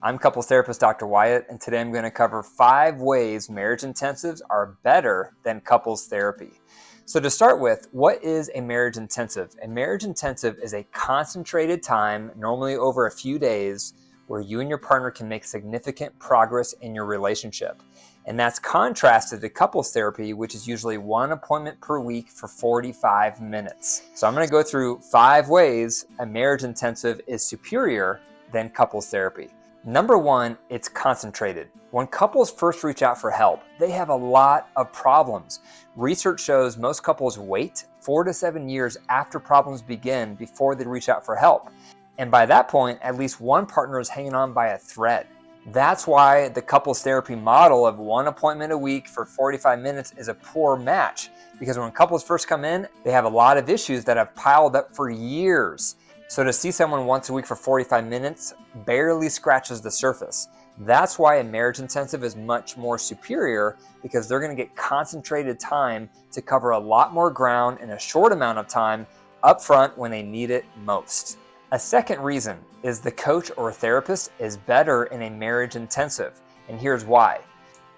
I'm couples therapist Dr. Wyatt, and today I'm going to cover 5 ways marriage intensives are better than couples therapy. So to start with, what is a marriage intensive? A marriage intensive is a concentrated time, normally over a few days, where you and your partner can make significant progress in your relationship. And that's contrasted to couples therapy, which is usually 1 appointment per week for 45 minutes. So I'm going to go through 5 ways a marriage intensive is superior than couples therapy. Number 1, it's concentrated. When couples first reach out for help, they have a lot of problems. Research shows most couples wait 4 to 7 years after problems begin before they reach out for help. And by that point, at least one partner is hanging on by a thread. That's why the couples therapy model of 1 appointment a week for 45 minutes is a poor match, because when couples first come in, they have a lot of issues that have piled up for years. So to see someone once a week for 45 minutes barely scratches the surface. That's why a marriage intensive is much more superior, because they're going to get concentrated time to cover a lot more ground in a short amount of time up front when they need it most. A second reason is the coach or therapist is better in a marriage intensive, and here's why.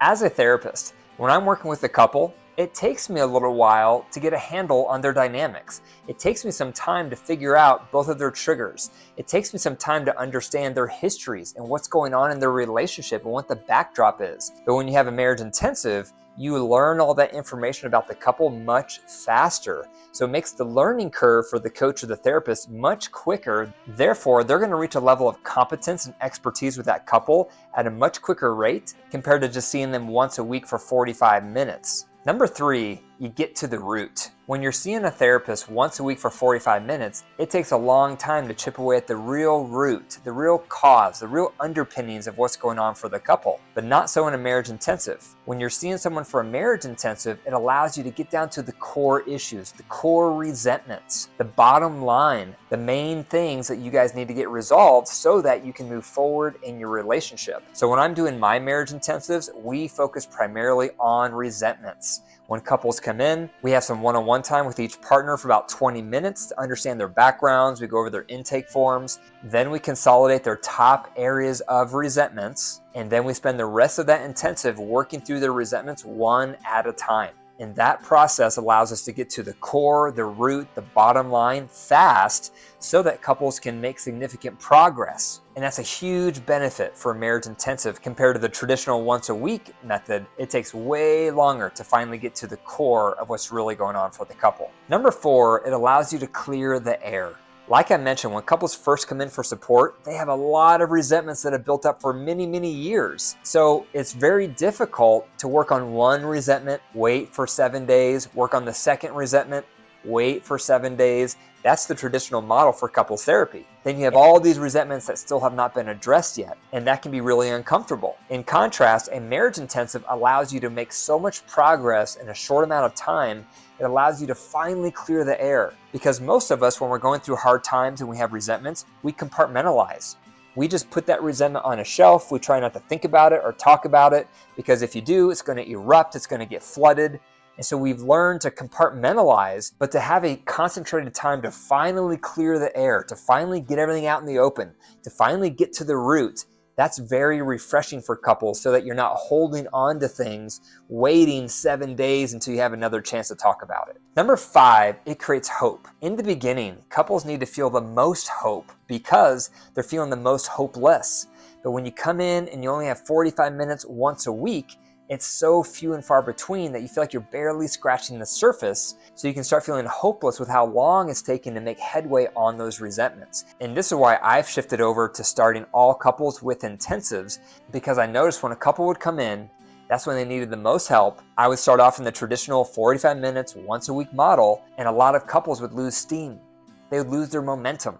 As a therapist, when I'm working with a couple, it takes me a little while to get a handle on their dynamics. It takes me some time to figure out both of their triggers. It takes me some time to understand their histories and what's going on in their relationship and what the backdrop is. But when you have a marriage intensive, you learn all that information about the couple much faster. So it makes the learning curve for the coach or the therapist much quicker. Therefore, they're going to reach a level of competence and expertise with that couple at a much quicker rate compared to just seeing them once a week for 45 minutes. Number 3, you get to the root. When you're seeing a therapist once a week for 45 minutes, it takes a long time to chip away at the real root, the real cause, the real underpinnings of what's going on for the couple, but not so in a marriage intensive. When you're seeing someone for a marriage intensive, it allows you to get down to the core issues, the core resentments, the bottom line, the main things that you guys need to get resolved so that you can move forward in your relationship. So when I'm doing my marriage intensives, we focus primarily on resentments. When couples come in, we have some one-on-one time with each partner for about 20 minutes to understand their backgrounds. We go over their intake forms. Then we consolidate their top areas of resentments. And then we spend the rest of that intensive working through their resentments one at a time. And that process allows us to get to the core, the root, the bottom line fast so that couples can make significant progress. And that's a huge benefit for a marriage intensive compared to the traditional once a week method. It takes way longer to finally get to the core of what's really going on for the couple. Number 4, it allows you to clear the air. Like I mentioned, when couples first come in for support, they have a lot of resentments that have built up for many, many years. So it's very difficult to work on one resentment, wait for 7 days, work on the second resentment, wait for 7 days. That's the traditional model for couples therapy. Then you have all these resentments that still have not been addressed yet, and that can be really uncomfortable. In contrast, a marriage intensive allows you to make so much progress in a short amount of time. It allows you to finally clear the air, because most of us, when we're going through hard times and we have resentments, we compartmentalize. We just put that resentment on a shelf. We try not to think about it or talk about it, because if you do, it's going to erupt, it's going to get flooded. And so we've learned to compartmentalize, but to have a concentrated time to finally clear the air, to finally get everything out in the open, to finally get to the root, that's very refreshing for couples so that you're not holding on to things, waiting 7 days until you have another chance to talk about it. Number 5, it creates hope. In the beginning, couples need to feel the most hope because they're feeling the most hopeless. But when you come in and you only have 45 minutes once a week, it's so few and far between that you feel like you're barely scratching the surface, so you can start feeling hopeless with how long it's taking to make headway on those resentments. And this is why I've shifted over to starting all couples with intensives, because I noticed when a couple would come in, that's when they needed the most help. I would start off in the traditional 45 minutes once a week model, and a lot of couples would lose steam. They would lose their momentum.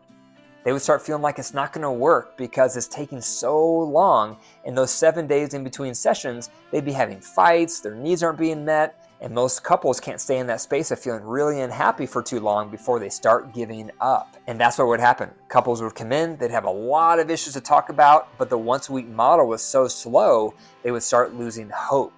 They would start feeling like it's not going to work because it's taking so long. In those 7 days in between sessions, they'd be having fights, their needs aren't being met, and most couples can't stay in that space of feeling really unhappy for too long before they start giving up. And that's what would happen. Couples would come in, they'd have a lot of issues to talk about, but the once a week model was so slow, they would start losing hope.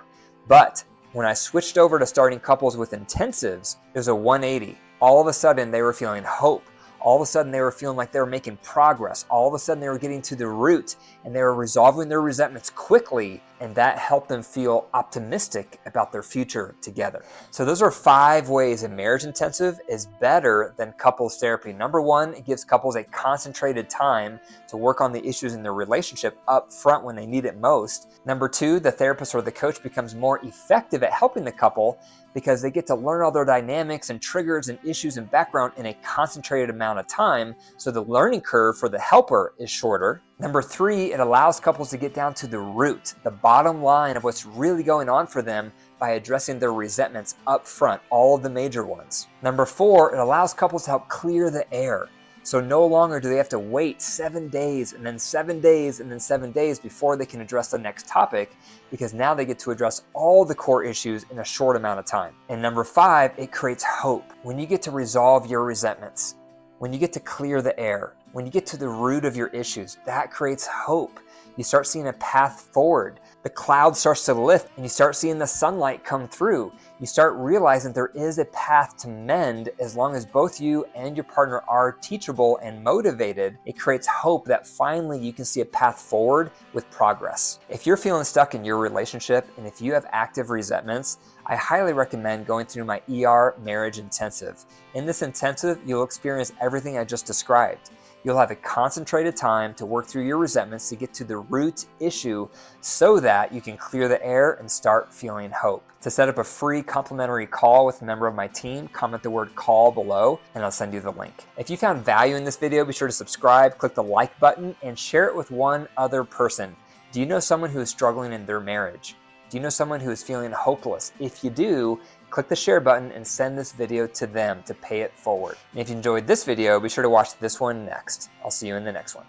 But when I switched over to starting couples with intensives, it was a 180. All of a sudden, they were feeling hope. All of a sudden they were feeling like they were making progress. All of a sudden they were getting to the root and they were resolving their resentments quickly, and that helped them feel optimistic about their future together. So those are 5 ways a marriage intensive is better than couples therapy. Number 1, it gives couples a concentrated time to work on the issues in their relationship up front when they need it most. Number 2, the therapist or the coach becomes more effective at helping the couple because they get to learn all their dynamics and triggers and issues and background in a concentrated amount of time, so the learning curve for the helper is shorter. Number 3, it allows couples to get down to the root, the bottom line of what's really going on for them by addressing their resentments up front, all of the major ones. Number 4, it allows couples to help clear the air. So no longer do they have to wait 7 days and then 7 days and then 7 days before they can address the next topic, because now they get to address all the core issues in a short amount of time. And number 5, it creates hope. When you get to resolve your resentments, when you get to clear the air, when you get to the root of your issues, that creates hope. You start seeing a path forward. The cloud starts to lift and you start seeing the sunlight come through. You start realizing there is a path to mend as long as both you and your partner are teachable and motivated. It creates hope that finally you can see a path forward with progress. If you're feeling stuck in your relationship and if you have active resentments, I highly recommend going through my ER Marriage Intensive. In this intensive, you'll experience everything I just described. You'll have a concentrated time to work through your resentments to get to the root issue so that you can clear the air and start feeling hope. To set up a free complimentary call with a member of my team, comment the word call below and I'll send you the link. If you found value in this video, be sure to subscribe, click the like button, and share it with one other person. Do you know someone who is struggling in their marriage? Do you know someone who is feeling hopeless? If you do, click the share button and send this video to them to pay it forward. And if you enjoyed this video, be sure to watch this one next. I'll see you in the next one.